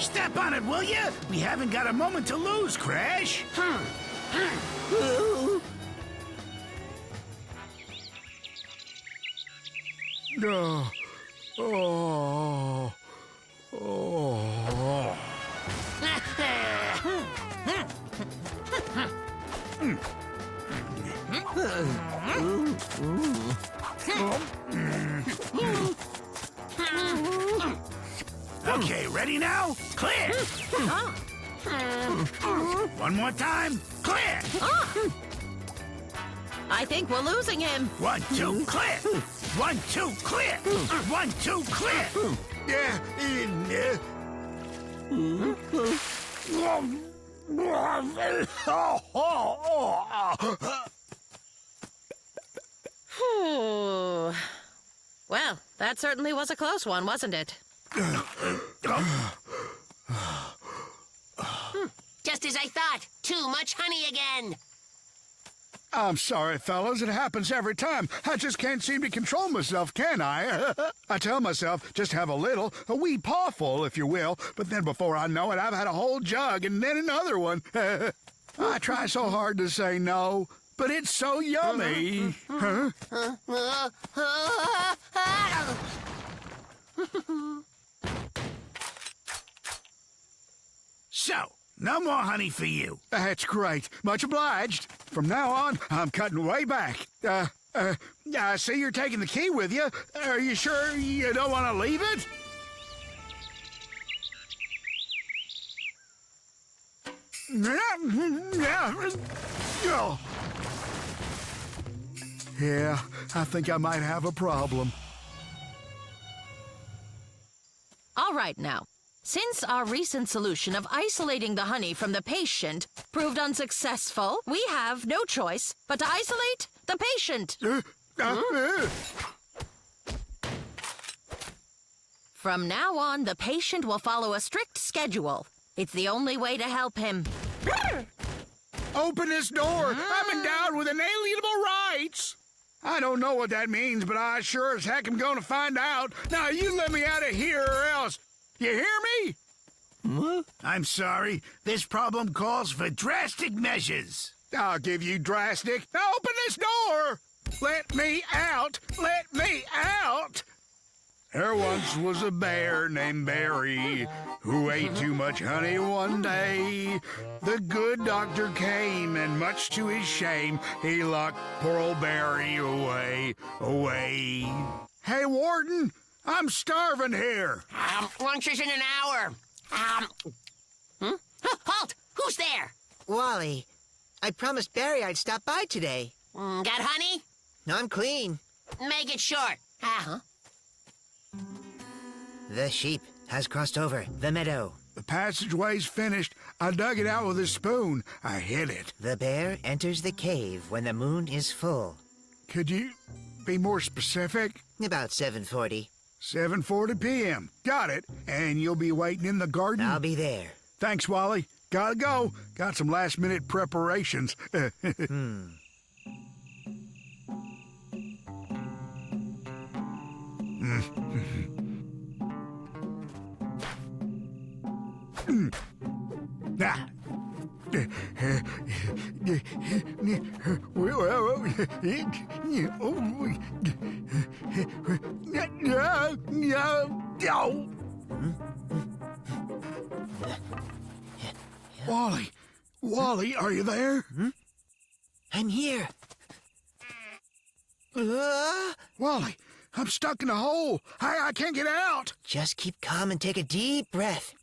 Step on it, will you? We haven't got a moment to lose, Crash. No. Oh. Oh. Okay, ready now? Clear! One more time. Clear! I think we're losing him. 1, 2, clear! 1, 2, clear! 1, 2, clear! Whew. Well, that certainly was a close one, wasn't it? Just as I thought. Too much honey again. I'm sorry, fellas. It happens every time. I just can't seem to control myself, can I? I tell myself, just have a little, a wee pawful, if you will. But then before I know it, I've had a whole jug and then another one. I try so hard to say no, but it's so yummy. Huh? So, no more honey for you. That's great. Much obliged. From now on, I'm cutting way back. I see you're taking the key with you. Are you sure you don't want to leave it? Yeah, I think I might have a problem. All right now. Since our recent solution of isolating the honey from the patient proved unsuccessful, we have no choice but to isolate the patient. From now on, the patient will follow a strict schedule. It's the only way to help him. Open this door! I'm endowed with inalienable rights! I don't know what that means, but I sure as heck am going to find out. Now, you let me out of here or else. You hear me? I'm sorry. This problem calls for drastic measures. I'll give you drastic. Now open this door! Let me out! Let me out! There once was a bear named Barry who ate too much honey one day. The good doctor came, and much to his shame, he locked poor old Barry away. Hey, Warden, I'm starving here. Lunch is in an hour. Halt! Who's there? Wally, I promised Barry I'd stop by today. Got honey? I'm clean. Make it short. The sheep has crossed over the meadow. The passageway's finished. I dug it out with a spoon. I hid it. The bear enters the cave when the moon is full. Could you be more specific? About 7:40. 7:40 p.m. Got it. And you'll be waiting in the garden? I'll be there. Thanks, Wally. Gotta go. Got some last-minute preparations. Wally, are you there? I'm here. Wally, I'm stuck in a hole. I can't get out. Just keep calm and take a deep breath.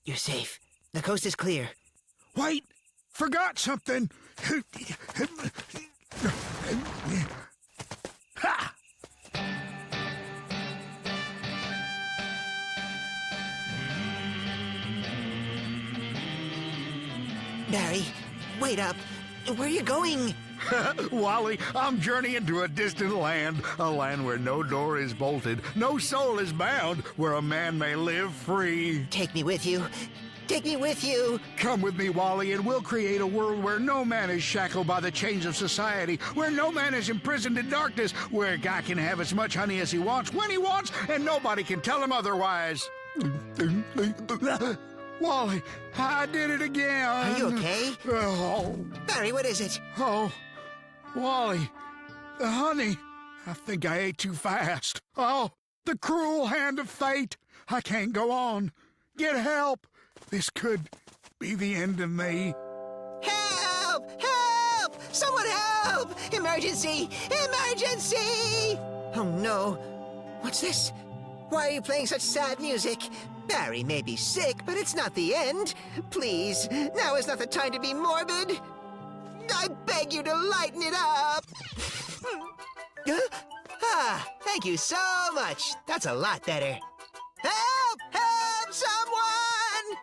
You're safe. The coast is clear. Wait, forgot something. Ha! Barry, wait up. Where are you going? Wally, I'm journeying to a distant land, a land where no door is bolted, no soul is bound, where a man may live free. Take me with you. Take me with you. Come with me, Wally, and we'll create a world where no man is shackled by the chains of society, where no man is imprisoned in darkness, where a guy can have as much honey as he wants, when he wants, and nobody can tell him otherwise. Wally, I did it again. Are you okay? Oh, Barry, what is it? oh, Wally, the honey. I think I ate too fast. Oh, the cruel hand of fate. I can't go on. Get help. This could be the end of me. Help! Help! Someone help! Emergency! Emergency! Oh, no. What's this? Why are you playing such sad music? Barry may be sick, but it's not the end. Please, now is not the time to be morbid. I beg you to lighten it up. Thank you so much. That's a lot better. Help! Help! Someone!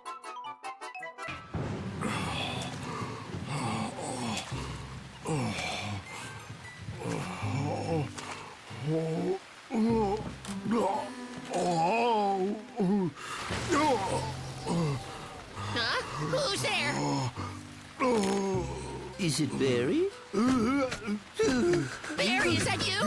Huh? Who's there? Is it Barry? Barry, is that you?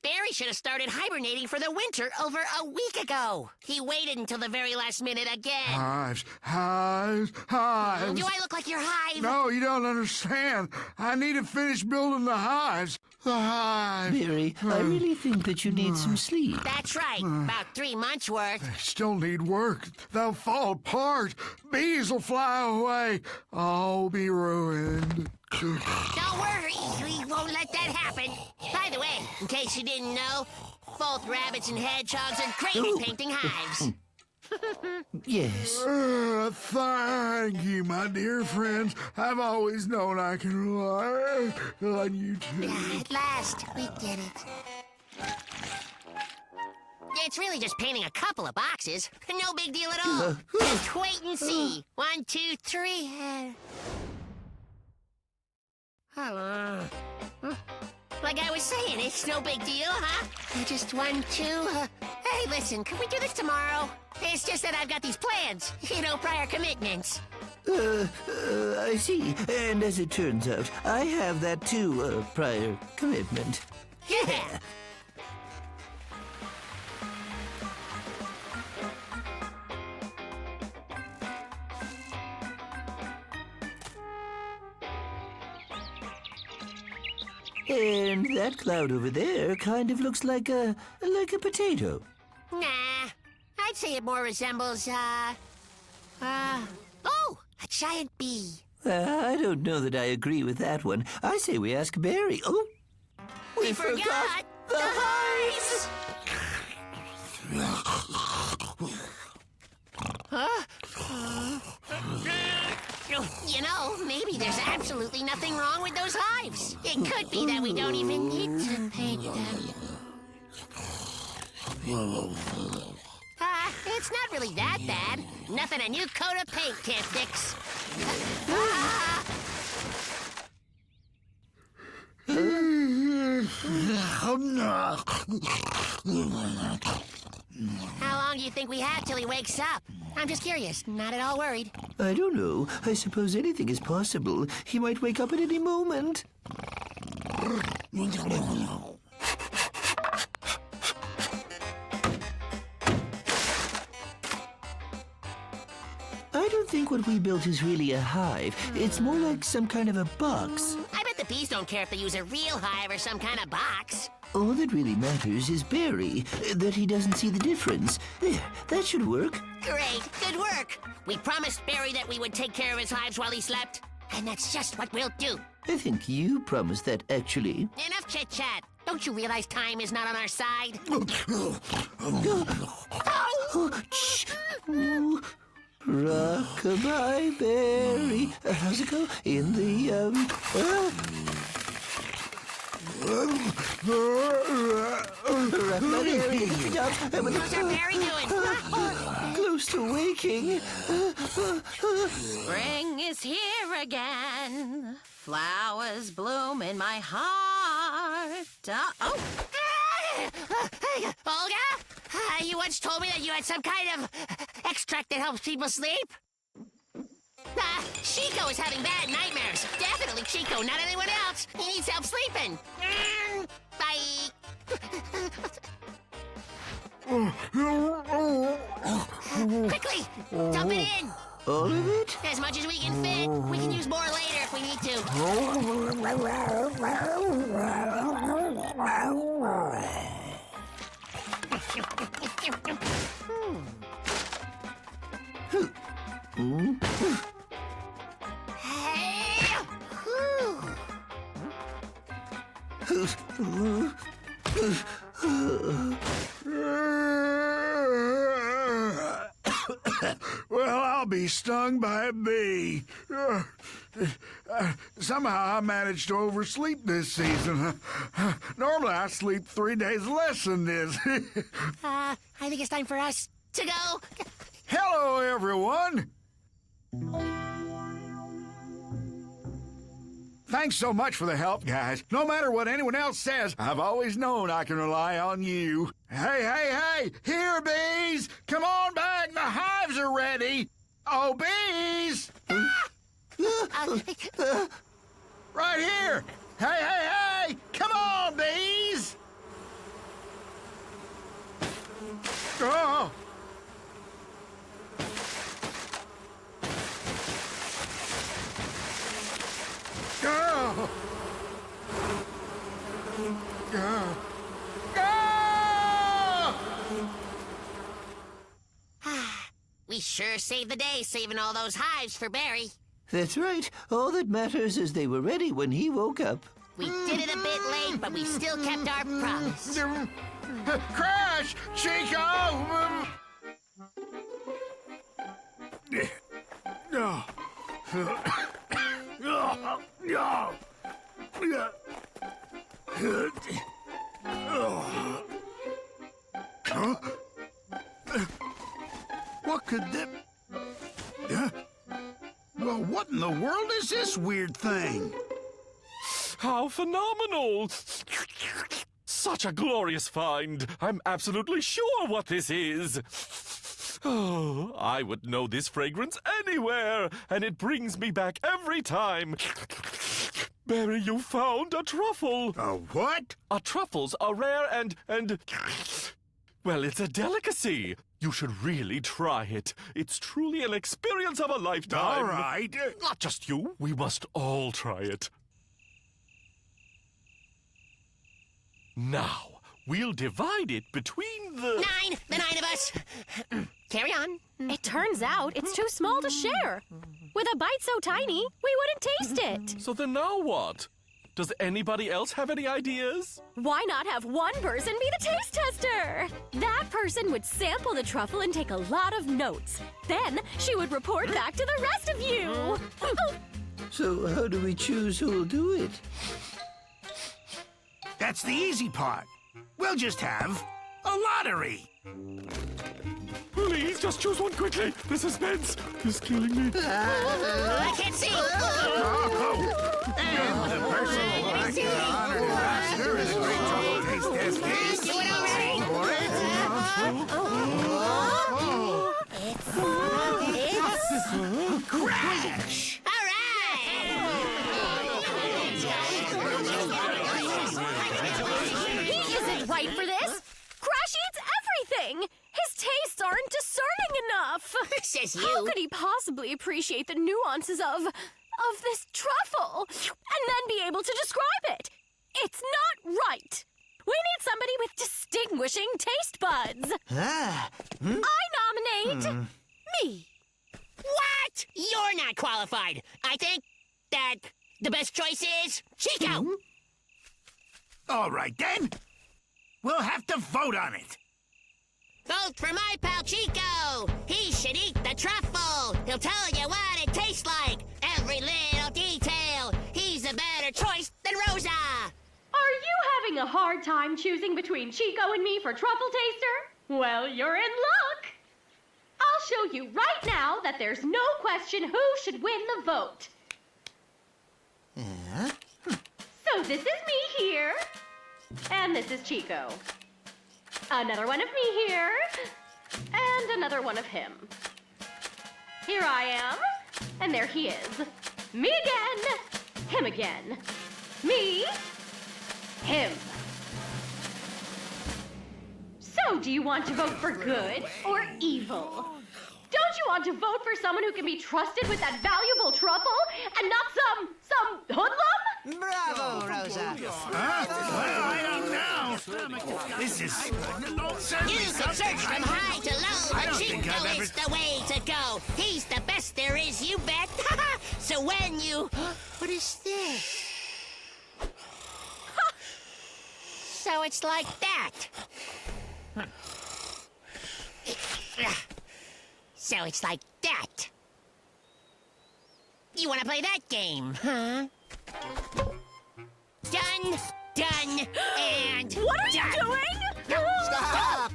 Barry should have started hibernating for the winter over a week ago. He waited until the very last minute again. Hives, hives, hives. Do I look like your hive? No, you don't understand. I need to finish building the hives. The hives. Barry, I really think that you need some sleep. That's right. About 3 months worth. They still need work. They'll fall apart. Bees will fly away. I'll be ruined. Don't worry, we won't let that happen. By the way, in case you didn't know, both rabbits and hedgehogs are great at painting hives. Yes. Thank you, my dear friends. I've always known I can rely on you two. At last, we did it. It's really just painting a couple of boxes. No big deal at all. Just wait and see. 1, 2, 3. Like I was saying, it's no big deal, huh? Just 1, 2. Hey, listen, can we do this tomorrow? It's just that I've got these plans. You know, prior commitments. I see. And as it turns out, I have that too, prior commitment. Yeah. And that cloud over there kind of looks like a potato. Nah, I'd say it more resembles, oh, a giant bee. I don't know that I agree with that one. I say we ask Barry. Oh, we forgot the hives! You know, maybe there's absolutely nothing wrong with those hives. It could be that we don't even need to paint them. It's not really that bad. Nothing a new coat of paint can't fix. How long do you think we have till he wakes up? I'm just curious, not at all worried. I don't know. I suppose anything is possible. He might wake up at any moment. I don't think what we built is really a hive. It's more like some kind of a box. I bet the bees don't care if they use a real hive or some kind of box. All that really matters is Barry, that he doesn't see the difference. There, that should work. Great, good work. We promised Barry that we would take care of his hives while he slept, and that's just what we'll do. I think you promised that, actually. Enough chit-chat. Don't you realize time is not on our side? Shh. Ooh. Rock-a-bye, Barry. How's it go? In the, Rock-a-bye, Barry. How's our Barry doing? Close to waking. Spring is here again. Flowers bloom in my heart. Oh! Olga? You once told me that you had some kind of extract that helps people sleep? Chico is having bad nightmares. Definitely Chico, not anyone else. He needs help sleeping. Bye. Quickly, dump it in. All of it? As much as we can fit. We can use more later if we need to. Well, I'll be stung by a bee. Somehow I managed to oversleep this season. Normally I sleep 3 days less than this. I think it's time for us to go. Hello, everyone. Thanks so much for the help, guys. No matter what anyone else says, I've always known I can rely on you. Hey! Here, bees! Come on back! The hives are ready! Oh, bees! Right here! Hey! Come on, bees! Oh! Go! Go! Go! We sure saved the day saving all those hives for Barry. That's right. All that matters is they were ready when he woke up. We did it a bit late, but we still kept our promise. Crash! Chico! Huh? What could that... Well, what in the world is this weird thing? How phenomenal! Such a glorious find! I'm absolutely sure what this is! Oh, I would know this fragrance anywhere, and it brings me back every time. Barry, you found a truffle! A what? A truffle's are rare and... Well, it's a delicacy. You should really try it. It's truly an experience of a lifetime. All right. Not just you. We must all try it. Now, we'll divide it between the... 9! The 9 of us! Carry on. It turns out it's too small to share. With a bite so tiny, we wouldn't taste it. So then now what? Does anybody else have any ideas? Why not have one person be the taste tester? That person would sample the truffle and take a lot of notes. Then she would report back to the rest of you. So how do we choose who'll do it? That's the easy part. We'll just have a lottery. Please, just choose one quickly. The suspense is killing me. I can't see! And the person who wants the honor to master is a great truffle taste test is... Do it already! Crash! All right! He isn't right for this. Crash eats everything. His tastes aren't discerning enough. Says How you. could he possibly appreciate the nuances of this truffle and then be able to describe it? It's not right. We need somebody with distinguishing taste buds. I nominate me. What? You're not qualified. I think that the best choice is Chico. All right, then. We'll have to vote on it. Vote for my pal Chico. He should eat the truffle. He'll tell you what it tastes like. Every little detail. He's a better choice than Rosa. Are you having a hard time choosing between Chico and me for truffle taster? Well, you're in luck. I'll show you right now that there's no question who should win the vote. So this is me here, and this is Chico. Another one of me here. And another one of him. Here I am. And there he is. Me again. Him again. Me. Him. So, do you want to vote for good or evil? Don't you want to vote for someone who can be trusted with that valuable truffle and not some hoodlum? Bravo, Rosa. Huh? Well, I don't know. This is certainly You can search from high to low, I but don't think I've Chico ever- is the way to go. He's the best there is, you bet. So when you... What is this? So it's like that. So it's like that. You want to play that game, huh? Done, done, and What are you done. doing? Stop!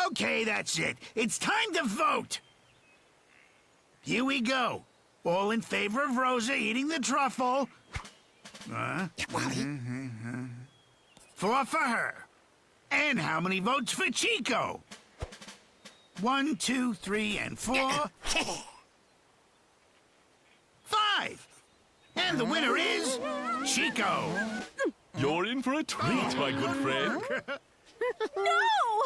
Okay, that's it. It's time to vote. Here we go. All in favor of Rosa eating the truffle. Four for her. And how many votes for Chico? 1, 2, 3, and 4. 5. And the winner is Chico. You're in for a treat, my good friend. No!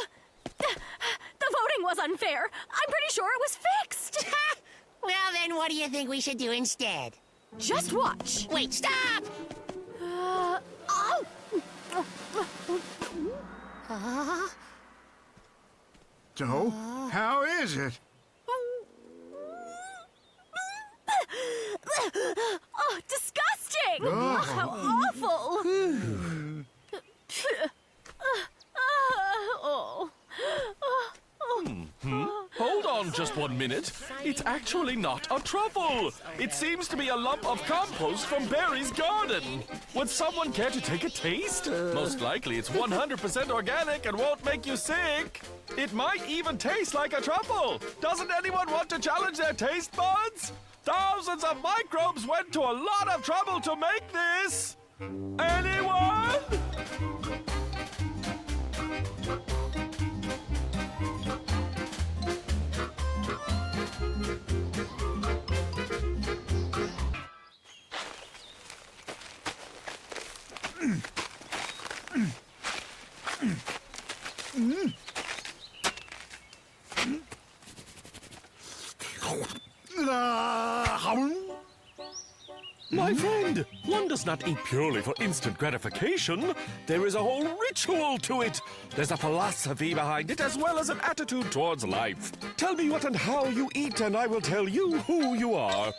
The voting was unfair. I'm pretty sure it was fixed. Well, then what do you think we should do instead? Just watch. Wait, stop! Oh! So, how is it? Oh, disgusting! How awful! Oh. Hold on just 1 minute. It's actually not a truffle. It seems to be a lump of compost from Barry's garden. Would someone care to take a taste? Most likely it's 100% organic and won't make you sick. It might even taste like a truffle. Doesn't anyone want to challenge their taste buds? Thousands of microbes went to a lot of trouble to make this. Anyone? My friend, one does not eat purely for instant gratification. There is a whole ritual to it. There's a philosophy behind it as well as an attitude towards life. Tell me what and how you eat and I will tell you who you are.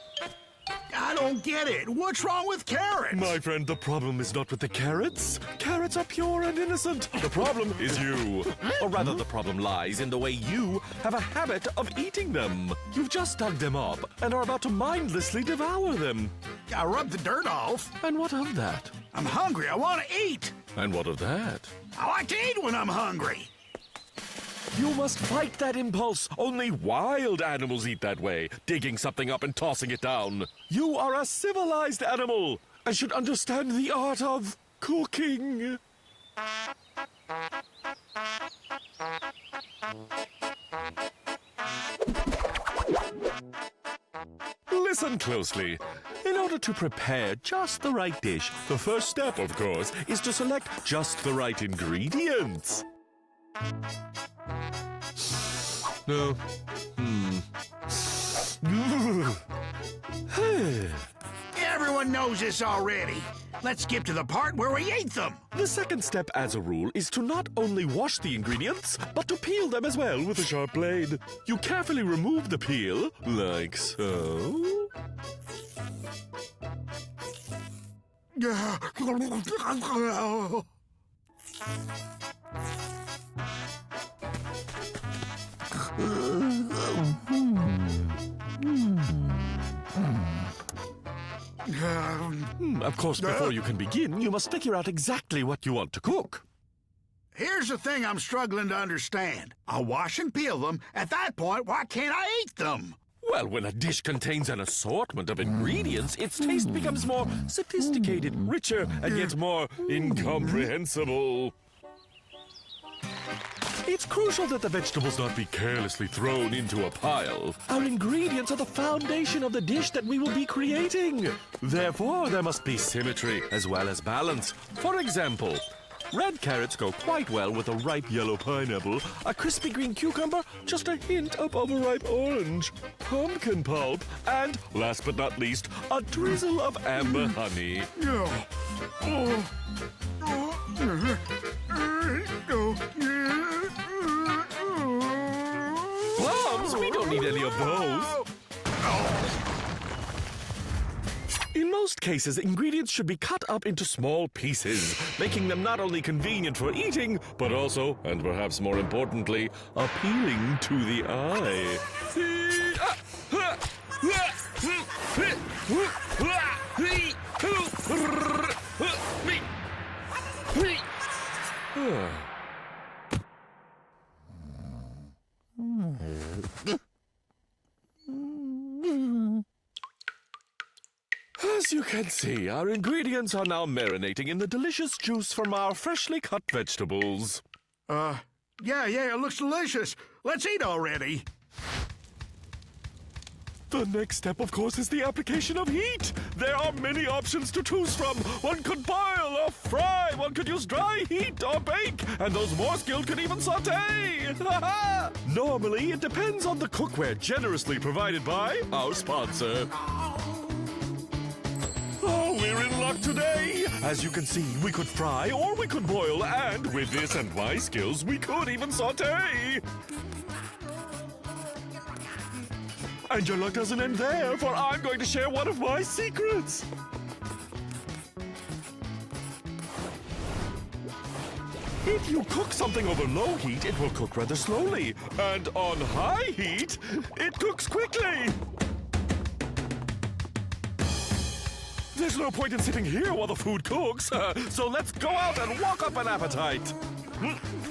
I don't get it. What's wrong with carrots? My friend, the problem is not with the carrots. Carrots are pure and innocent. The problem is you. Or rather, the problem lies in the way you have a habit of eating them. You've just dug them up and are about to mindlessly devour them. I rubbed the dirt off. And what of that? I'm hungry. I want to eat. And what of that? I like to eat when I'm hungry. You must fight that impulse. Only wild animals eat that way, digging something up and tossing it down. You are a civilized animal and should understand the art of cooking. Listen closely. In order to prepare just the right dish, the first step, of course, is to select just the right ingredients. No. Everyone knows this already. Let's skip to the part where we ate them. The second step, as a rule, is to not only wash the ingredients, but to peel them as well with a sharp blade. You carefully remove the peel, like so. Of course, before you can begin, you must figure out exactly what you want to cook. Here's the thing I'm struggling to understand. I'll wash and peel them. At that point, why can't I eat them? Well, when a dish contains an assortment of ingredients, its taste becomes more sophisticated, richer, and yet more incomprehensible. It's crucial that the vegetables not be carelessly thrown into a pile. Our ingredients are the foundation of the dish that we will be creating. Therefore, there must be symmetry as well as balance. For example, red carrots go quite well with a ripe yellow pineapple, a crispy green cucumber, just a hint of overripe orange, pumpkin pulp, and, last but not least, a drizzle of amber honey. Plums? We don't need any of those. In most cases, ingredients should be cut up into small pieces, making them not only convenient for eating, but also, and perhaps more importantly, appealing to the eye. As you can see, our ingredients are now marinating in the delicious juice from our freshly cut vegetables. Yeah, it looks delicious. Let's eat already. The next step, of course, is the application of heat. There are many options to choose from. One could boil or fry, one could use dry heat or bake, and those more skilled could even saute. Normally, it depends on the cookware generously provided by our sponsor. Oh, we're in luck today! As you can see, we could fry or we could boil, and with this and my skills, we could even saute! And your luck doesn't end there, for I'm going to share one of my secrets! If you cook something over low heat, it will cook rather slowly. And on high heat, it cooks quickly! There's no point in sitting here while the food cooks, so let's go out and walk up an appetite.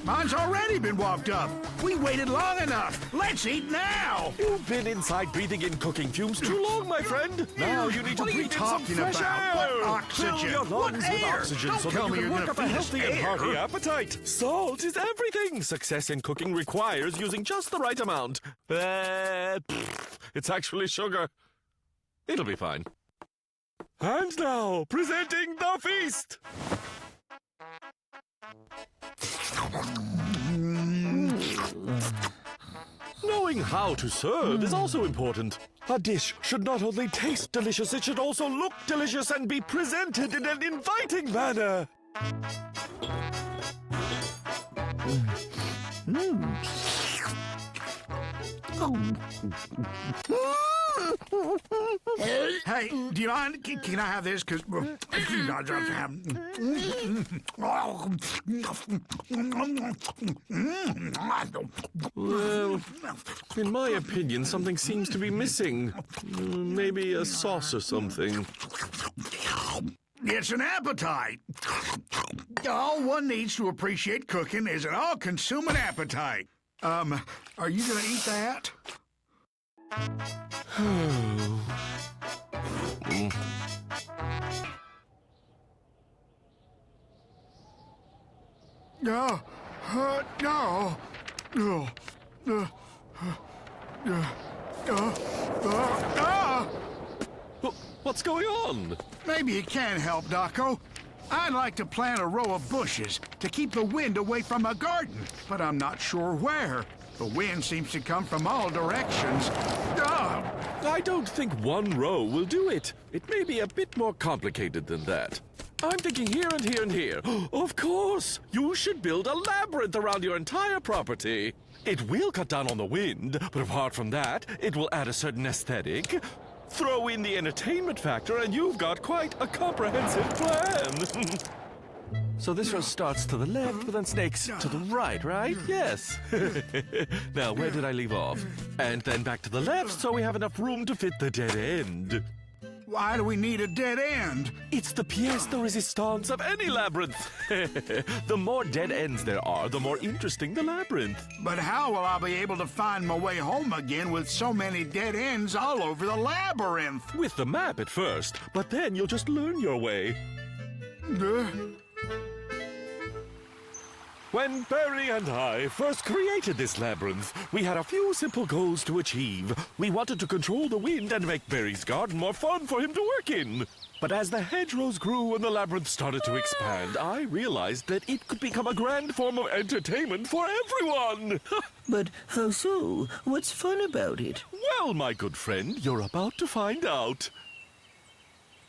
Mine's already been walked up. We waited long enough. Let's eat now. You've been inside breathing in cooking fumes too long, my friend. Now you need to What are you breathe in some talking fresh about? air. What oxygen? Fill your What lungs with air? oxygen Don't so tell that me you you're can work gonna up a feed us healthy and hearty air. appetite. Salt is everything. Success in cooking requires using just the right amount. It's actually sugar. It'll be fine. And now, presenting the feast! Knowing how to serve is also important. A dish should not only taste delicious, it should also look delicious and be presented in an inviting manner. Hey, do you mind? Can I have this? Because Well, in my opinion, something seems to be missing. Maybe a sauce or something. It's an appetite. All one needs to appreciate cooking is an all-consuming appetite. Are you gonna eat that? No. No. What's going on? Maybe you can help, Doco. I'd like to plant a row of bushes to keep the wind away from my garden, but I'm not sure where. The wind seems to come from all directions. I don't think one row will do it. It may be a bit more complicated than that. I'm thinking here and here and here. Of course! You should build a labyrinth around your entire property. It will cut down on the wind, but apart from that, it will add a certain aesthetic. Throw in the entertainment factor, and you've got quite a comprehensive plan. So this row starts to the left, but then snakes to the right, right? Yes. Now, where did I leave off? And then back to the left, so we have enough room to fit the dead end. Why do we need a dead end? It's the pièce de résistance of any labyrinth. The more dead ends there are, the more interesting the labyrinth. But how will I be able to find my way home again with so many dead ends all over the labyrinth? With the map at first, but then you'll just learn your way. When Barry and I first created this labyrinth, we had a few simple goals to achieve. We wanted to control the wind and make Barry's garden more fun for him to work in. But as the hedgerows grew and the labyrinth started to expand, I realized that it could become a grand form of entertainment for everyone. But how so? What's fun about it? Well, my good friend, you're about to find out.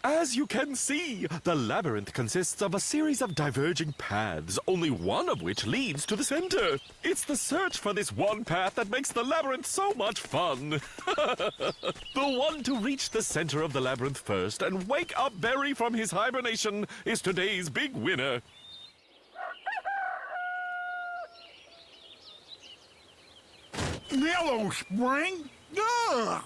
As you can see, the labyrinth consists of a series of diverging paths, only one of which leads to the center. It's the search for this one path that makes the labyrinth so much fun. The one to reach the center of the labyrinth first and wake up Barry from his hibernation is today's big winner. Yellow Spring? Ugh.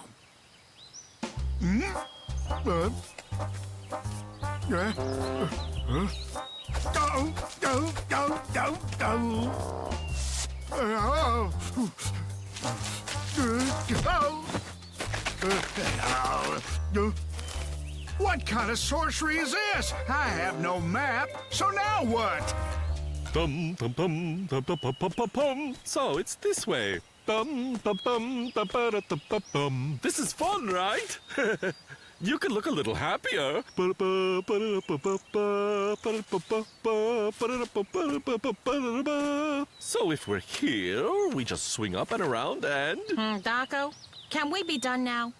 What kind of sorcery is this? I have no map, so now what? Bum, bum, bum, bum, bum, bum, bum, bum. So it's this way. Bum, bum, bum, bum, ba, da, da, ba, bum. This is fun, right? You can look a little happier. So if we're here, we just swing up and around and... Daco, can we be done now?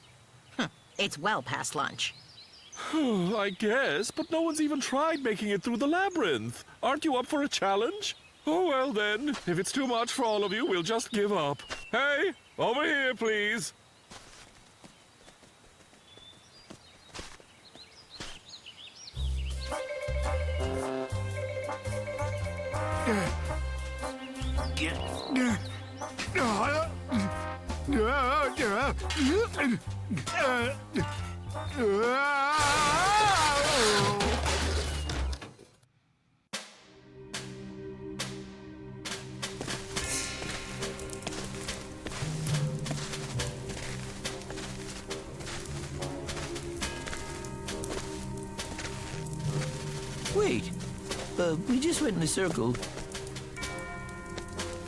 It's well past lunch. I guess, but no one's even tried making it through the labyrinth. Aren't you up for a challenge? Oh, well then, if it's too much for all of you, we'll just give up. Hey, over here, please. Wait. We just went in a circle.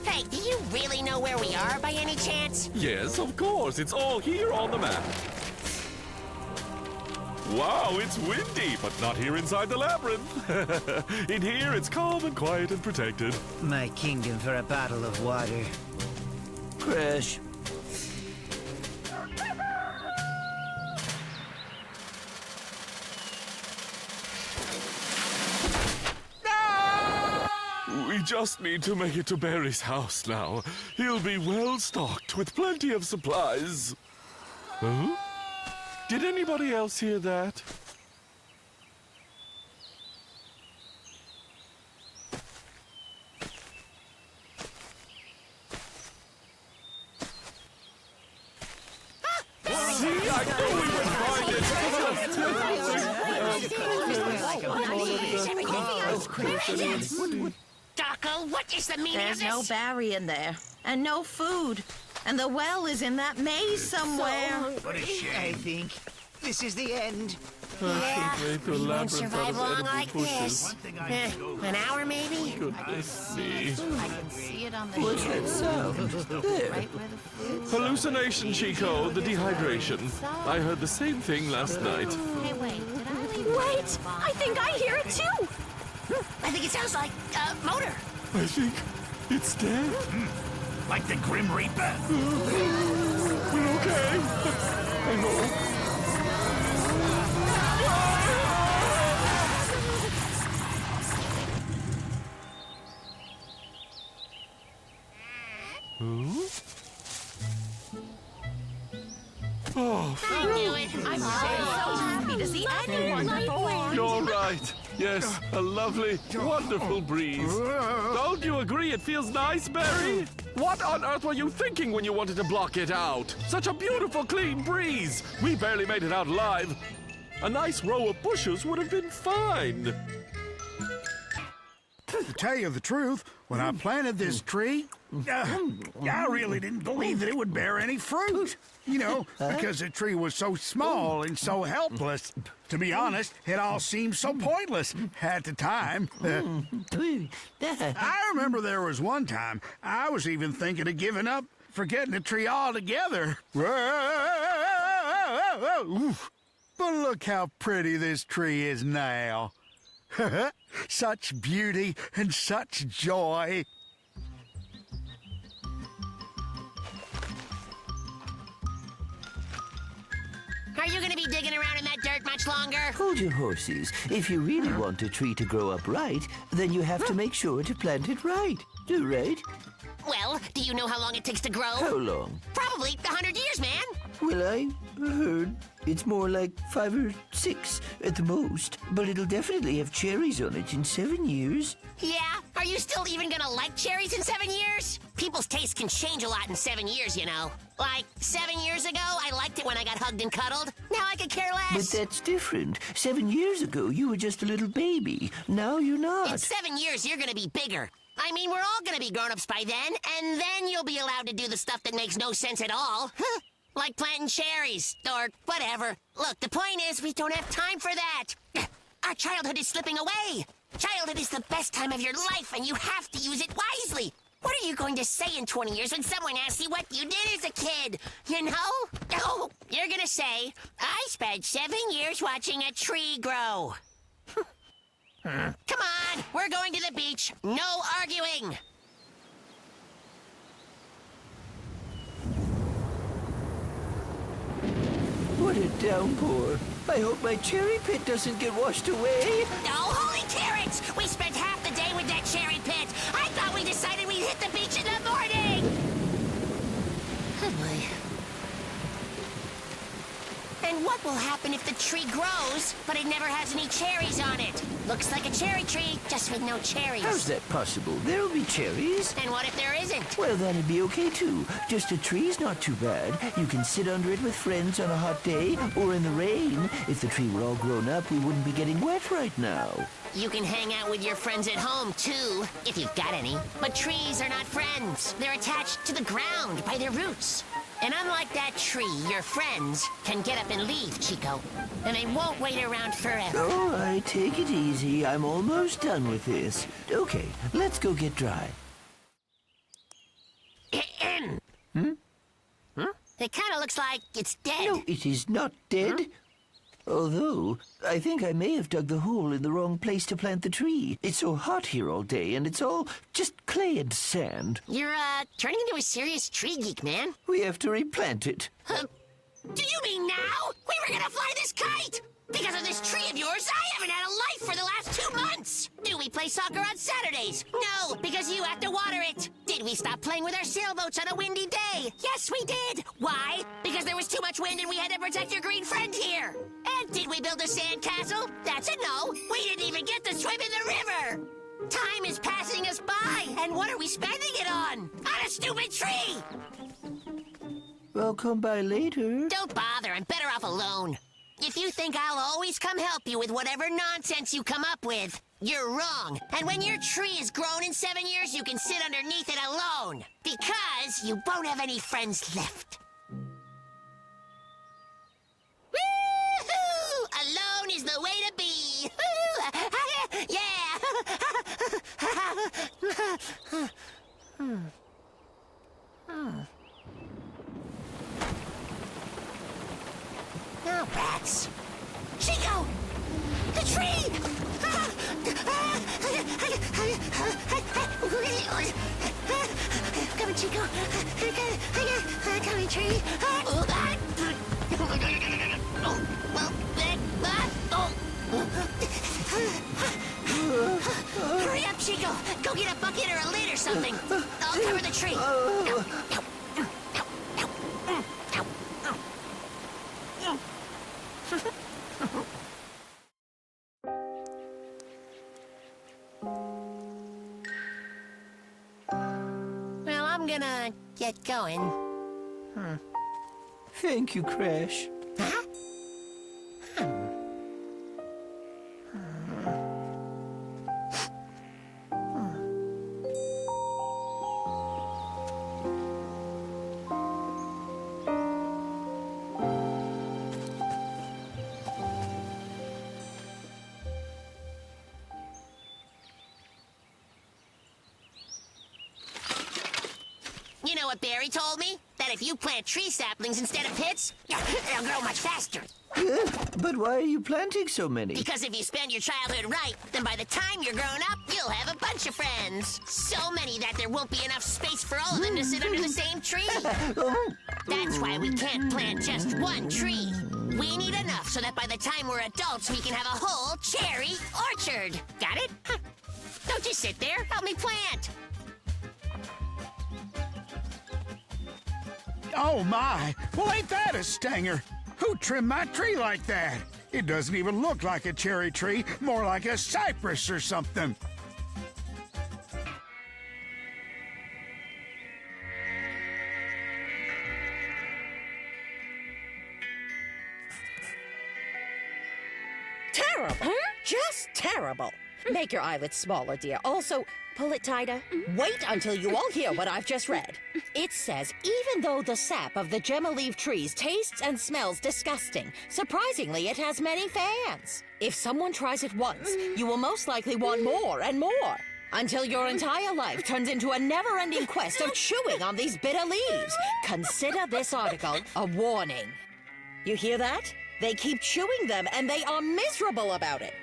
Hey, do you really know where we are by any chance? Yes, of course. It's all here on the map. Wow, it's windy, but not here inside the labyrinth. In here, it's calm and quiet and protected. My kingdom for a bottle of water. Crash. We just need to make it to Barry's house now. He'll be well stocked with plenty of supplies. Huh? Did anybody else hear that? See, I knew we would find it. Daco, what is the meaning There's of no this? Barry in there, and no food. And the well is in that maze somewhere. What a I shame. think this is the end. Yeah, we won't survive long like this. One thing I know. An hour, maybe? See. I can see it on the What's that sound? There. right where the food's... Hallucination, Chico, the dehydration. I heard the same thing last night. Hey, wait, did I leave Wait! I think I hear it too! I think it sounds like a motor. I think it's dead. Like the Grim Reaper. We're okay. I hope. Oh, I knew it. I'm so happy to see anyone before. you're right. Yes, a lovely, wonderful breeze. Don't you agree it feels nice, Barry? What on earth were you thinking when you wanted to block it out? Such a beautiful, clean breeze. We barely made it out alive. A nice row of bushes would have been fine. To tell you the truth, when I planted this tree, I really didn't believe that it would bear any fruit. You know, because the tree was so small and so helpless. To be honest, it all seemed so pointless at the time. I remember there was one time I was even thinking of giving up, forgetting the tree altogether. But look how pretty this tree is now. Such beauty and such joy. Are you gonna be digging around in that dirt much longer? Hold your horses. If you really want a tree to grow up right, then you have to make sure to plant it right. Right? Well, do you know how long it takes to grow? How long? Probably 100 years, man. Well, I heard it's more like 5 or 6 at the most. But it'll definitely have cherries on it in 7 years. Yeah? Are you still even gonna like cherries in 7 years? People's tastes can change a lot in 7 years, you know. Like, 7 years ago, I liked it when I got hugged and cuddled. Now I could care But less. that's different. 7 years ago, you were just a little baby. Now you're not. In 7 years, you're gonna be bigger. I mean, we're all gonna be grown-ups by then, and then you'll be allowed to do the stuff that makes no sense at all. Like planting cherries, or whatever. Look, the point is, we don't have time for that. Our childhood is slipping away. Childhood is the best time of your life, and you have to use it wisely. What are you going to say in 20 years when someone asks you what you did as a kid? You know? Oh, you're gonna say, I spent 7 years watching a tree grow. Come on, we're going to the beach. No arguing. What a downpour. I hope my cherry pit doesn't get washed away. Oh, holy carrots! We spent half the day with that cherry pit. I thought we decided we'd hit the beach in the morning. Oh, boy. And what will happen if the tree grows, but it never has any cherries on it? Looks like a cherry tree, just with no cherries. How's that possible? There'll be cherries. And what if there isn't? Well, that'd be okay, too. Just a tree's not too bad. You can sit under it with friends on a hot day, or in the rain. If the tree were all grown up, we wouldn't be getting wet right now. You can hang out with your friends at home, too, if you've got any. But trees are not friends. They're attached to the ground by their roots. And unlike that tree, your friends can get up and leave, Chico. And they won't wait around forever. All right, take it easy. I'm almost done with this. Okay, let's go get dry. It kind of looks like it's dead. No, it is not dead. Although, I think I may have dug the hole in the wrong place to plant the tree. It's so hot here all day, and it's all just clay and sand. You're, turning into a serious tree geek, man. We have to replant it. Do you mean now? We were gonna fly this kite! Because of this tree of yours, I haven't had a life for the last 2 months! Do we play soccer on Saturdays? No, because you have to water it! Did we stop playing with our sailboats on a windy day? Yes, we did! Why? Because there was too much wind and we had to protect your green friend here! And did we build a sand castle? That's a no! We didn't even get to swim in the river! Time is passing us by, and what are we spending it on? On a stupid tree! I'll come by later. Don't bother, I'm better off alone. If you think I'll always come help you with whatever nonsense you come up with, you're wrong. And when your tree is grown in 7 years, you can sit underneath it alone. Because you won't have any friends left. Woo-hoo! Alone is the way to be. Yeah! Oh, rats. Chico! The tree! Come on, Chico. Come on, tree. Hurry up, Chico. Go get a bucket or a lid or something. I'll cover the tree. Well, I'm gonna get going. Thank you, Crash. Huh? You know what Barry told me? That if you plant tree saplings instead of pits, they'll grow much faster. But why are you planting so many? Because if you spend your childhood right, then by the time you're grown up, you'll have a bunch of friends. So many that there won't be enough space for all of them to sit under the same tree. That's why we can't plant just one tree. We need enough so that by the time we're adults, we can have a whole cherry orchard. Got it? Huh. Don't just sit there. Help me plant. Oh, my. Well, ain't that a stinger? Who trimmed my tree like that? It doesn't even look like a cherry tree, more like a cypress or something. Terrible. Just terrible. Make your eyelids smaller, dear. Also, pull it tighter. Wait until you all hear what I've just read. It says, even though the sap of the gemma-leaf trees tastes and smells disgusting, surprisingly, it has many fans. If someone tries it once, you will most likely want more and more, until your entire life turns into a never-ending quest of chewing on these bitter leaves. Consider this article a warning. You hear that? They keep chewing them, and they are miserable about it.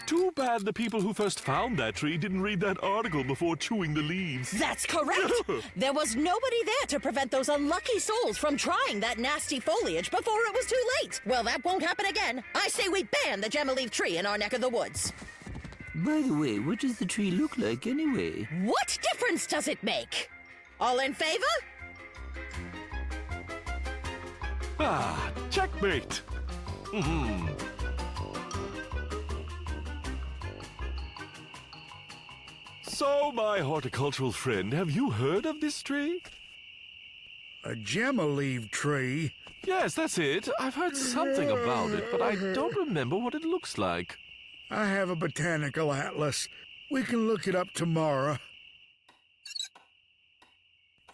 Too bad the people who first found that tree didn't read that article before chewing the leaves. That's correct! There was nobody there to prevent those unlucky souls from trying that nasty foliage before it was too late. Well, that won't happen again. I say we ban the gemma-leaf tree in our neck of the woods. By the way, what does the tree look like anyway? What difference does it make? All in favor? Ah, checkmate! So, my horticultural friend, have you heard of this tree? A gemma-leaf tree? Yes, that's it. I've heard something about it, but I don't remember what it looks like. I have a botanical atlas. We can look it up tomorrow.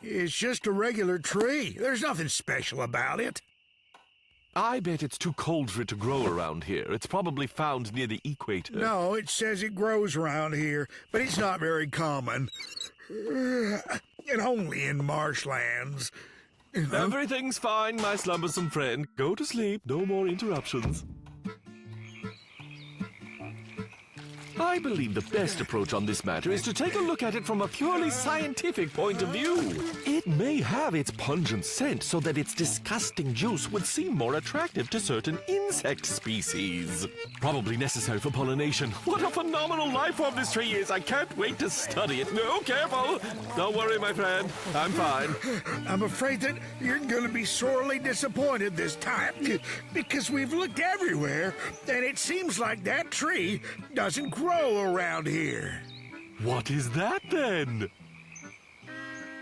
It's just a regular tree. There's nothing special about it. I bet it's too cold for it to grow around here. It's probably found near the equator. No, it says it grows around here, but it's not very common. And only in marshlands. Everything's fine, my slumbersome friend. Go to sleep. No more interruptions. I believe the best approach on this matter is to take a look at it from a purely scientific point of view. It may have its pungent scent so that its disgusting juice would seem more attractive to certain insect species. Probably necessary for pollination. What a phenomenal life form this tree is! I can't wait to study it. No, careful! Don't worry, my friend. I'm fine. I'm afraid that you're going to be sorely disappointed this time, because we've looked everywhere, and it seems like that tree doesn't grow around here. What is that, then?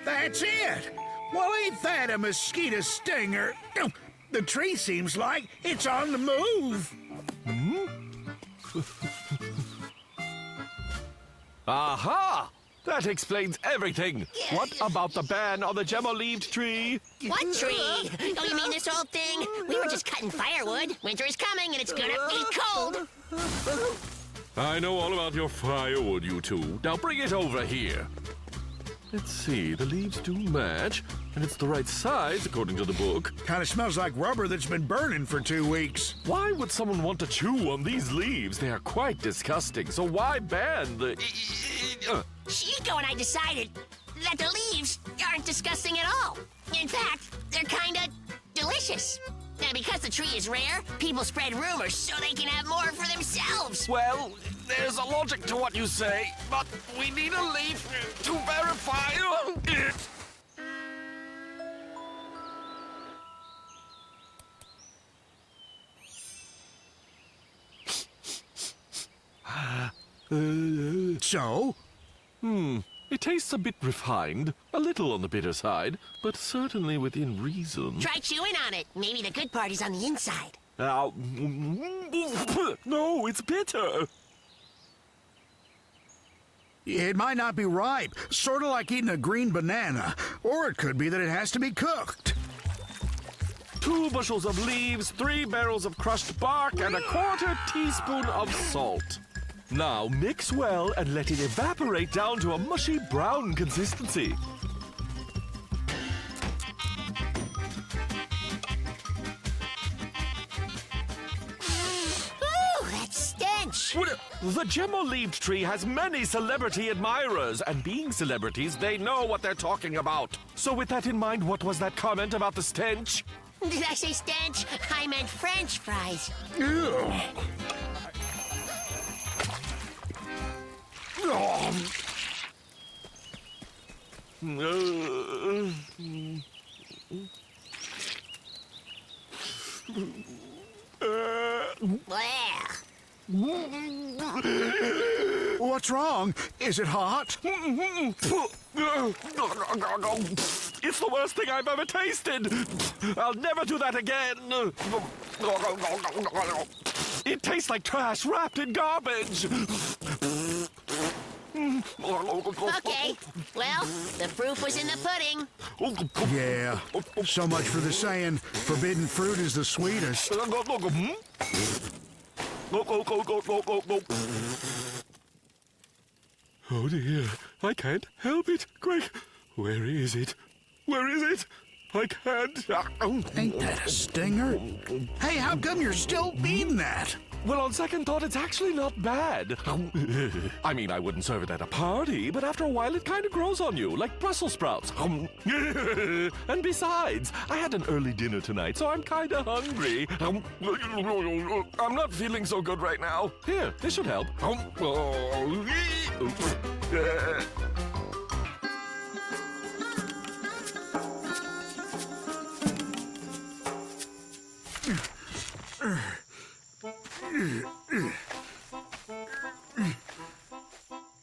That's it. Well, ain't that a mosquito stinger? The tree seems like it's on the move. Aha! That explains everything. What about the ban on the gemma-leaved tree? What tree? Oh, you mean this whole thing? We were just cutting firewood. Winter is coming, and it's gonna be cold. I know all about your firewood, you two. Now bring it over here. Let's see, the leaves do match, and it's the right size, according to the book. Kind of smells like rubber that's been burning for 2 weeks. Why would someone want to chew on these leaves? They are quite disgusting, so why ban the... Chico and I decided that the leaves aren't disgusting at all. In fact, they're kinda delicious. Now, because the tree is rare, people spread rumors so they can have more for themselves. Well, there's a logic to what you say, but we need a leaf to verify it. So? It tastes a bit refined, a little on the bitter side, but certainly within reason. Try chewing on it. Maybe the good part is on the inside. No, it's bitter. It might not be ripe, sort of like eating a green banana. Or it could be that it has to be cooked. 2 bushels of leaves, 3 barrels of crushed bark, and a 1/4 teaspoon of salt. Now mix well and let it evaporate down to a mushy brown consistency. Ooh, that stench! The gem-leaved tree has many celebrity admirers, and being celebrities, they know what they're talking about. So with that in mind, what was that comment about the stench? Did I say stench? I meant French fries. Blech. What's wrong? Is it hot? It's the worst thing I've ever tasted. I'll never do that again. It tastes like trash wrapped in garbage. Okay, well, the proof was in the pudding. Yeah. So much for the saying, forbidden fruit is the sweetest. Oh dear, I can't help it. Greg, where is it? Where is it? I can't. Ain't that a stinger? Hey, how come you're still eating that? Well, on second thought, it's actually not bad. I mean, I wouldn't serve it at a party, but after a while it kind of grows on you, like Brussels sprouts. And besides, I had an early dinner tonight, so I'm kind of hungry. I'm not feeling so good right now. Here, this should help.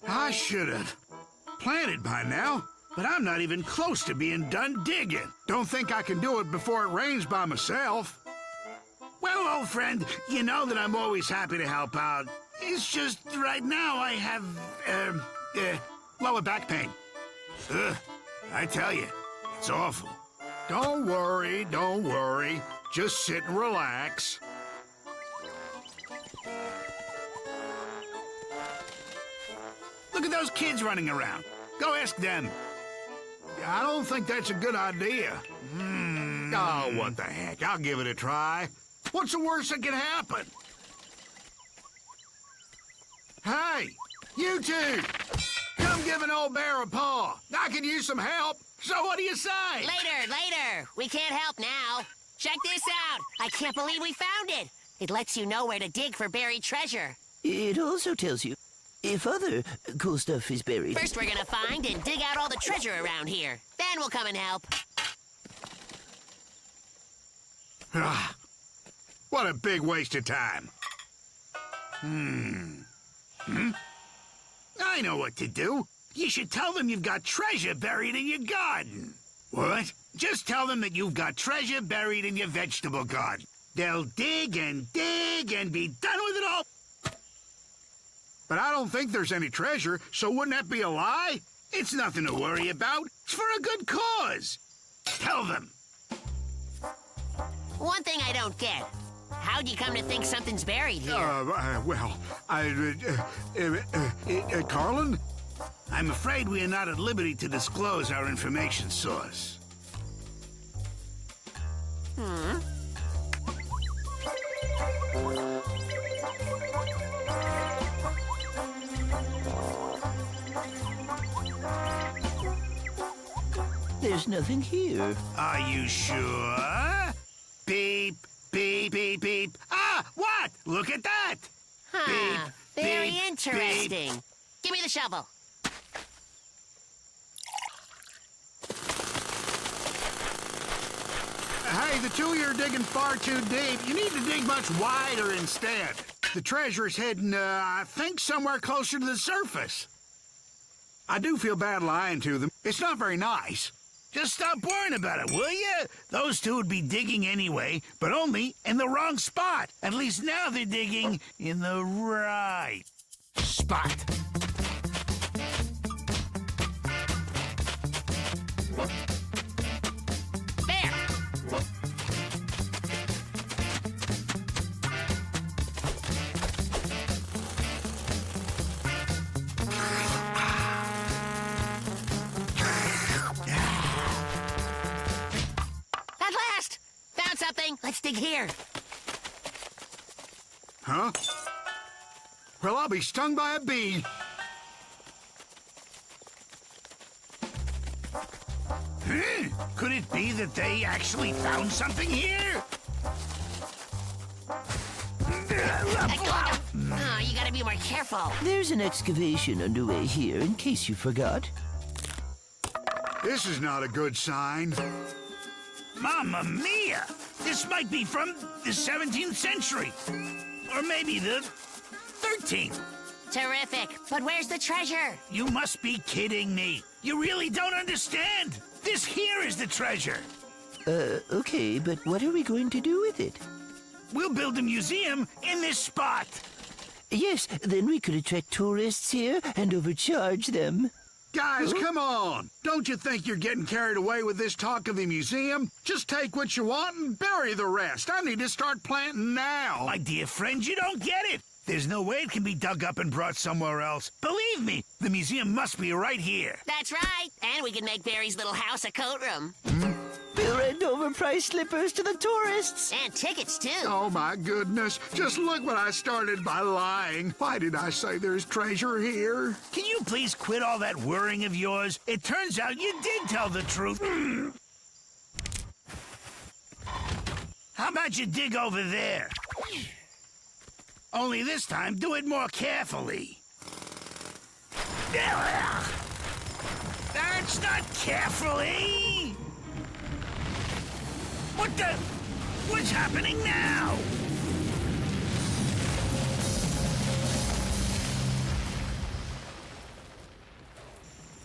I should have planted by now, but I'm not even close to being done digging. Don't think I can do it before it rains by myself. Well, old friend, you know that I'm always happy to help out. It's just right now I have, lower back pain. Ugh, I tell you, it's awful. Don't worry, don't worry. Just sit and relax. Look at those kids running around. Go ask them. I don't think that's a good idea. Oh, what the heck? I'll give it a try. What's the worst that can happen? Hey, you two! Come give an old bear a paw. I could use some help. So what do you say? Later. We can't help now. Check this out. I can't believe we found it. It lets you know where to dig for buried treasure. It also tells you if other cool stuff is buried. First, we're gonna find and dig out all the treasure around here. Then we'll come and help. What a big waste of time. I know what to do. You should tell them you've got treasure buried in your garden. What? Just tell them that you've got treasure buried in your vegetable garden. They'll dig and be done with it all. But I don't think there's any treasure, so wouldn't that be a lie? It's nothing to worry about. It's for a good cause. Tell them. One thing I don't get. How'd you come to think something's buried here? Carlin? I'm afraid we are not at liberty to disclose our information source. There's nothing here. Are you sure? Beep, beep, beep, beep. Ah, what? Look at that. Huh. Very beep, interesting. Give me the shovel. Hey, the two of you are digging far too deep. You need to dig much wider instead. The treasure's hidden, I think, somewhere closer to the surface. I do feel bad lying to them. It's not very nice. Just stop worrying about it, will you? Those two would be digging anyway, but only in the wrong spot. At least now they're digging in the right spot. There. dig here. Huh? Well, I'll be stung by a bee. Could it be that they actually found something here? Oh, you gotta be more careful. There's an excavation underway here, in case you forgot. This is not a good sign. Mamma mia! This might be from the 17th century. Or maybe the 13th. Terrific. But where's the treasure? You must be kidding me. You really don't understand. This here is the treasure. Okay, but what are we going to do with it? We'll build a museum in this spot. Yes, then we could attract tourists here and overcharge them. Guys, come on! Don't you think you're getting carried away with this talk of the museum? Just take what you want and bury the rest. I need to start planting now. My dear friend, you don't get it. There's no way it can be dug up and brought somewhere else. Believe me, the museum must be right here. That's right. And we can make Barry's little house a coat room. We'll rent overpriced slippers to the tourists. And tickets, too. Oh, my goodness. Just look what I started by lying. Why did I say there's treasure here? Can you please quit all that worrying of yours? It turns out you did tell the truth. How about you dig over there? Only this time, do it more carefully. That's not carefully! What's happening now?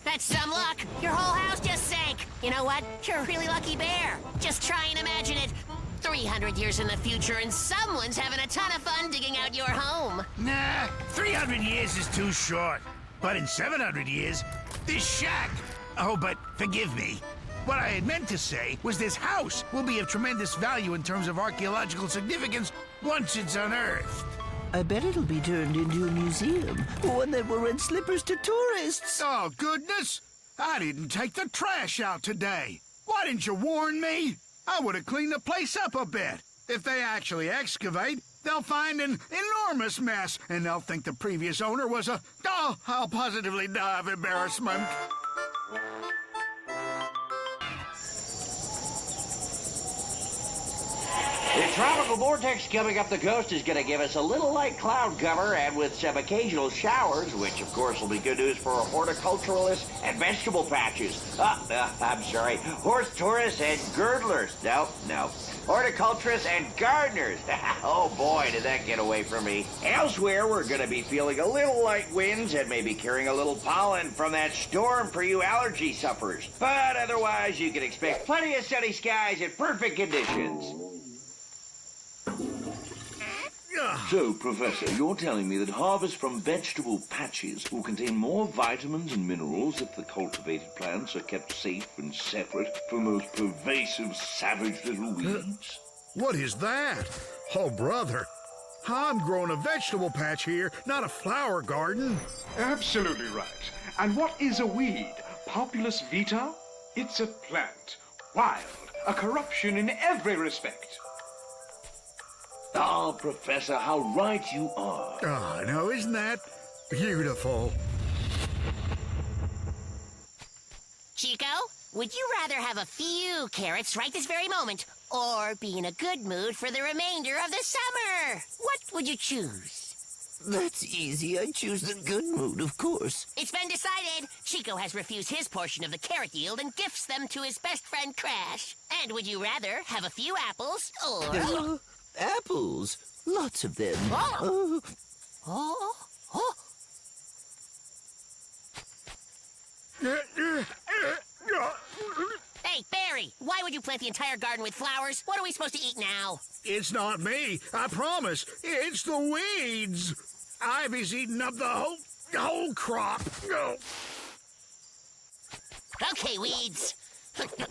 That's some luck. Your whole house just sank. You know what? You're a really lucky bear. Just try and imagine it. 300 years in the future and someone's having a ton of fun digging out your home. Nah, 300 years is too short. But in 700 years, this shack... Oh, but forgive me. What I had meant to say was this house will be of tremendous value in terms of archaeological significance once it's unearthed. I bet it'll be turned into a museum, one that will rent slippers to tourists. Oh, goodness! I didn't take the trash out today. Why didn't you warn me? I would have cleaned the place up a bit. If they actually excavate, they'll find an enormous mess, and they'll think the previous owner was a... Oh, I'll positively die of embarrassment. The tropical vortex coming up the coast is going to give us a little light cloud cover and with some occasional showers, which of course will be good news for horticulturalists and vegetable patches. I'm sorry, horse tourists and girdlers. No. Horticulturists and gardeners. Oh boy, did that get away from me. Elsewhere, we're going to be feeling a little light winds and maybe carrying a little pollen from that storm for you allergy sufferers. But otherwise, you can expect plenty of sunny skies and perfect conditions. So, Professor, you're telling me that harvests from vegetable patches will contain more vitamins and minerals if the cultivated plants are kept safe and separate from those pervasive, savage little weeds? What is that? Oh, brother. I'm growing a vegetable patch here, not a flower garden. Absolutely right. And what is a weed? Populus vita? It's a plant. Wild. A corruption in every respect. Ah, Professor, how right you are. Oh, no, isn't that beautiful? Chico, would you rather have a few carrots right this very moment or be in a good mood for the remainder of the summer? What would you choose? That's easy. I choose the good mood, of course. It's been decided. Chico has refused his portion of the carrot yield and gifts them to his best friend, Crash. And would you rather have a few apples or... Apples. Lots of them. Hey, Barry, why would you plant the entire garden with flowers? What are we supposed to eat now? It's not me, I promise. It's the weeds. Ivy's eating up the whole crop. Okay, weeds.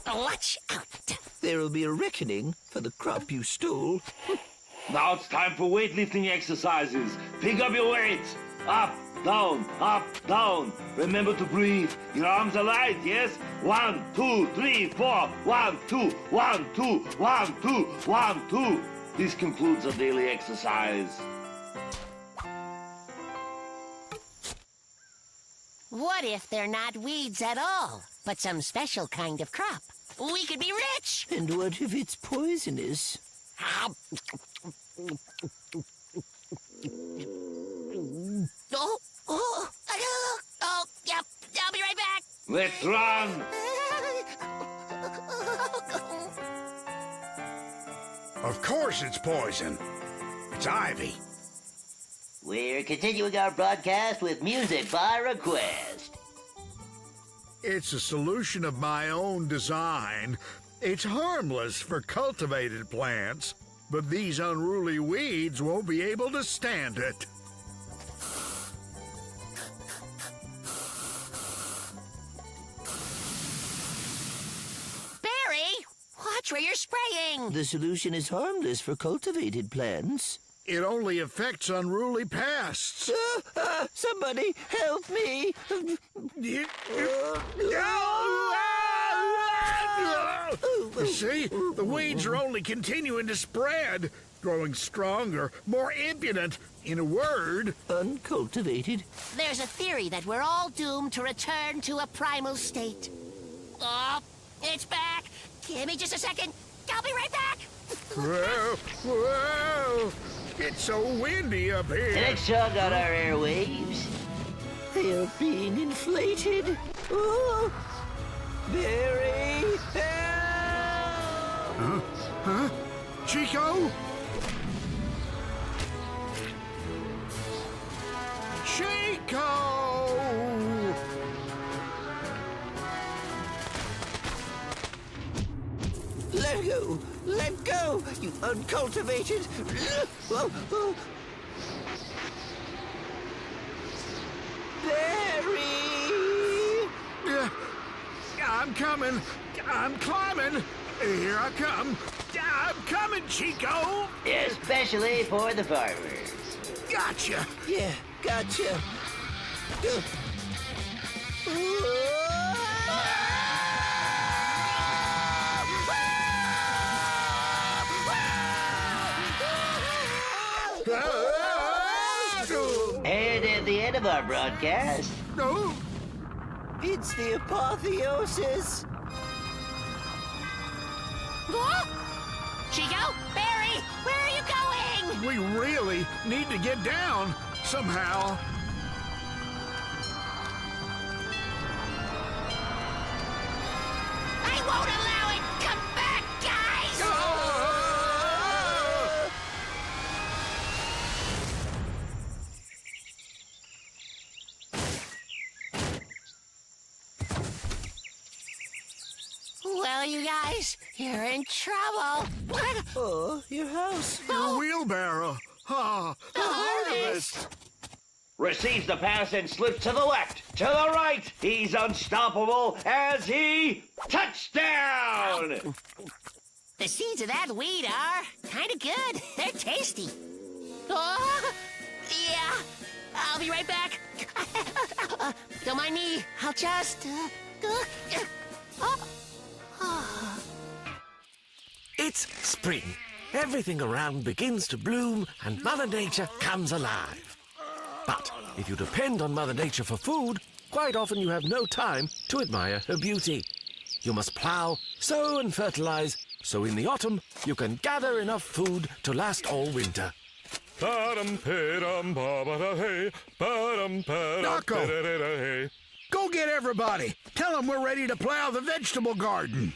Watch out. There will be a reckoning for the crop you stole. Now it's time for weightlifting exercises. Pick up your weights. Up, down, up, down. Remember to breathe. Your arms are light, yes? 1, 2, 3, 4. 1, 2, 1, 2, 1, 2, 1, 2. This concludes our daily exercise. What if they're not weeds at all, but some special kind of crop? We could be rich! And what if it's poisonous? Yep, I'll be right back! Let's run! Of course it's poison. It's ivy. We're continuing our broadcast with music by request. It's a solution of my own design. It's harmless for cultivated plants, but these unruly weeds won't be able to stand it. Barry, watch where you're spraying! The solution is harmless for cultivated plants. It only affects unruly pests. Somebody help me! See, the weeds are only continuing to spread, growing stronger, more impudent. In a word, Uncultivated. There's a theory that we're all doomed to return to a primal state. Oh, it's back! Give me just a second. I'll be right back! Whoa, whoa! It's so windy up here. Let's tug on our airwaves. They are being inflated. Oh, Barry, help! Huh? Chico? Chico! Let go! Let go! You uncultivated! Barry! I'm coming. I'm climbing. Here I come. I'm coming, Chico. Especially for the farmers. Gotcha. Yeah, gotcha. And at the end of our broadcast, No. It's the apotheosis. Chico? Barry? Where are you going? We really need to get down somehow. I won't allow it! Come back, guys! Well, you guys, you're in trouble. Oh, your house. Your wheelbarrow. Ah, the harvest. Receives the pass and slips to the left, to the right. He's unstoppable as he touchdown. The seeds of that weed are kind of good. They're tasty. Oh, yeah. I'll be right back. Don't mind me. I'll just... It's spring. Everything around begins to bloom and Mother Nature comes alive. But if you depend on Mother Nature for food, quite often you have no time to admire her beauty. You must plow, sow and fertilize, so in the autumn you can gather enough food to last all winter. Knocko, go get everybody. Tell them we're ready to plow the vegetable garden.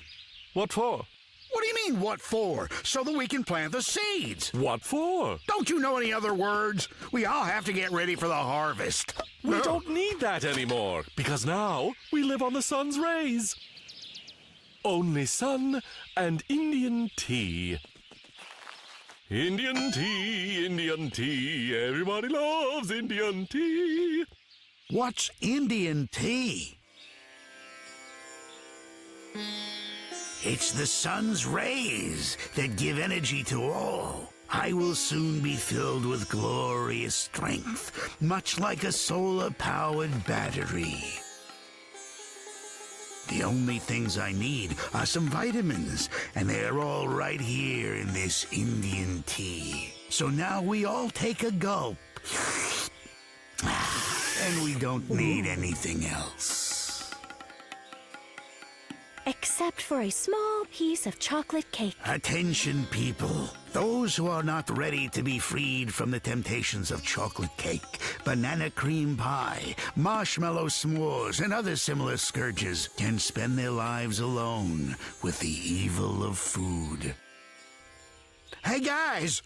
What for? What do you mean, what for? So that we can plant the seeds. What for? Don't you know any other words? We all have to get ready for the harvest. We don't need that anymore, because now we live on the sun's rays. Only sun and Indian tea. Indian tea, Indian tea. Everybody loves Indian tea. What's Indian tea? It's the sun's rays that give energy to all. I will soon be filled with glorious strength, much like a solar-powered battery. The only things I need are some vitamins, and they're all right here in this Indian tea. So now we all take a gulp. And we don't need anything else. Except for a small piece of chocolate cake. Attention, people. Those who are not ready to be freed from the temptations of chocolate cake, banana cream pie, marshmallow s'mores, and other similar scourges can spend their lives alone with the evil of food. Hey, guys!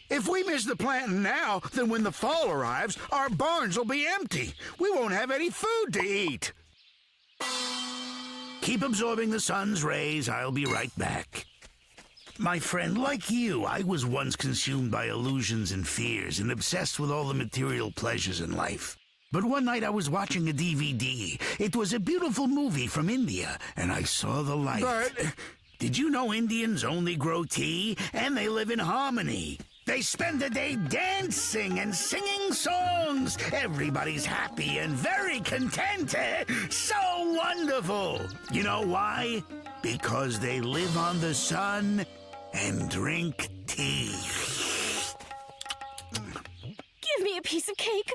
If we miss the planting now, then when the fall arrives, our barns will be empty. We won't have any food to eat. Keep absorbing the sun's rays. I'll be right back. My friend, like you, I was once consumed by illusions and fears and obsessed with all the material pleasures in life. But one night I was watching a DVD. It was a beautiful movie from India, and I saw the light. But did you know Indians only grow tea, and they live in harmony? They spend the day dancing and singing songs. Everybody's happy and very content. So wonderful. You know why? Because they live on the sun and drink tea. Give me a piece of cake.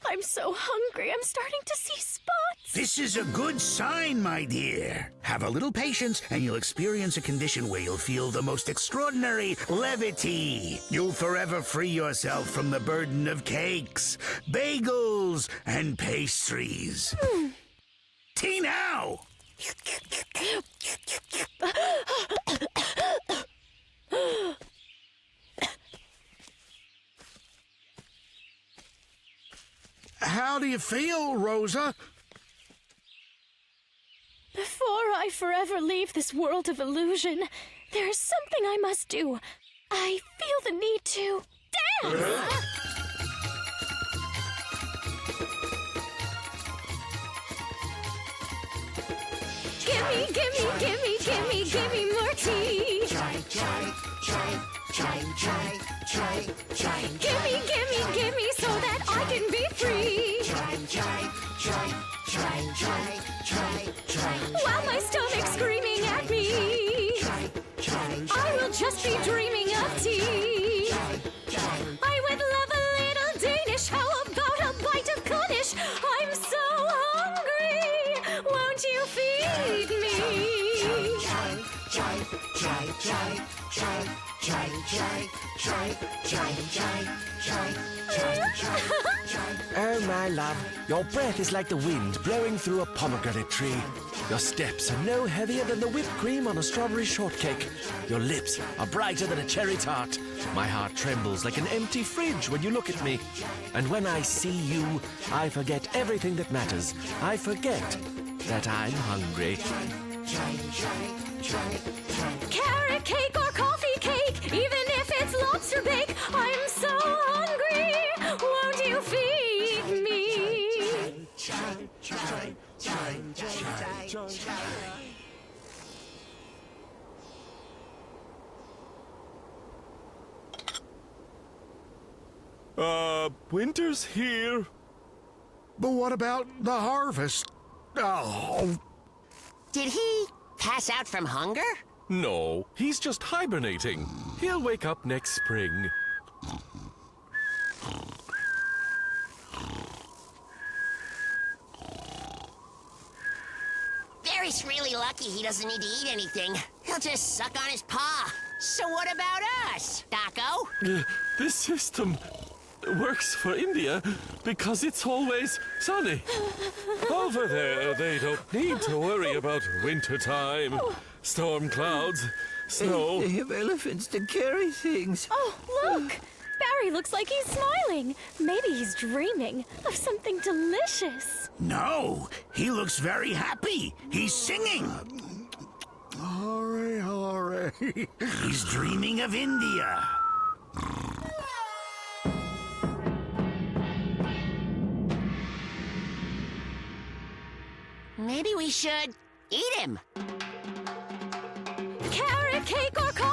I'm so hungry, I'm starting to see spots. This is a good sign, my dear. Have a little patience, and you'll experience a condition where you'll feel the most extraordinary levity. You'll forever free yourself from the burden of cakes, bagels, and pastries. Tea now! how do you feel, Rosa? Before I forever leave this world of illusion, there is something I must do. I feel the need to dance! Gimme more tea! Gimme so that I can be free! While my stomach's screaming at me, I will just be dreaming of tea. I would love a little Danish, how about a bite of Cornish? I'm so hungry, won't you feed me? Oh, my love, your breath is like the wind blowing through a pomegranate tree. Your steps are no heavier than the whipped cream on a strawberry shortcake. Your lips are brighter than a cherry tart. My heart trembles like an empty fridge when you look at me. And when I see you, I forget everything that matters. I forget that I'm hungry. Carrot cake or coffee cake, even if it's lobster bake, I'm so hungry, won't you feed me? Winter's here. But what about the harvest? Oh. Did he pass out from hunger? No, he's just hibernating. He'll wake up next spring. Barry's really lucky he doesn't need to eat anything. He'll just suck on his paw. So what about us, Daco? This system works for India because it's always sunny. Over there, they don't need to worry about wintertime, storm clouds, snow. They have elephants to carry things. Oh, look! Barry looks like he's smiling. Maybe he's dreaming of something delicious. No, he looks very happy. He's singing. Hurry, hurry. He's dreaming of India. Maybe we should eat him. Carrot cake or coffee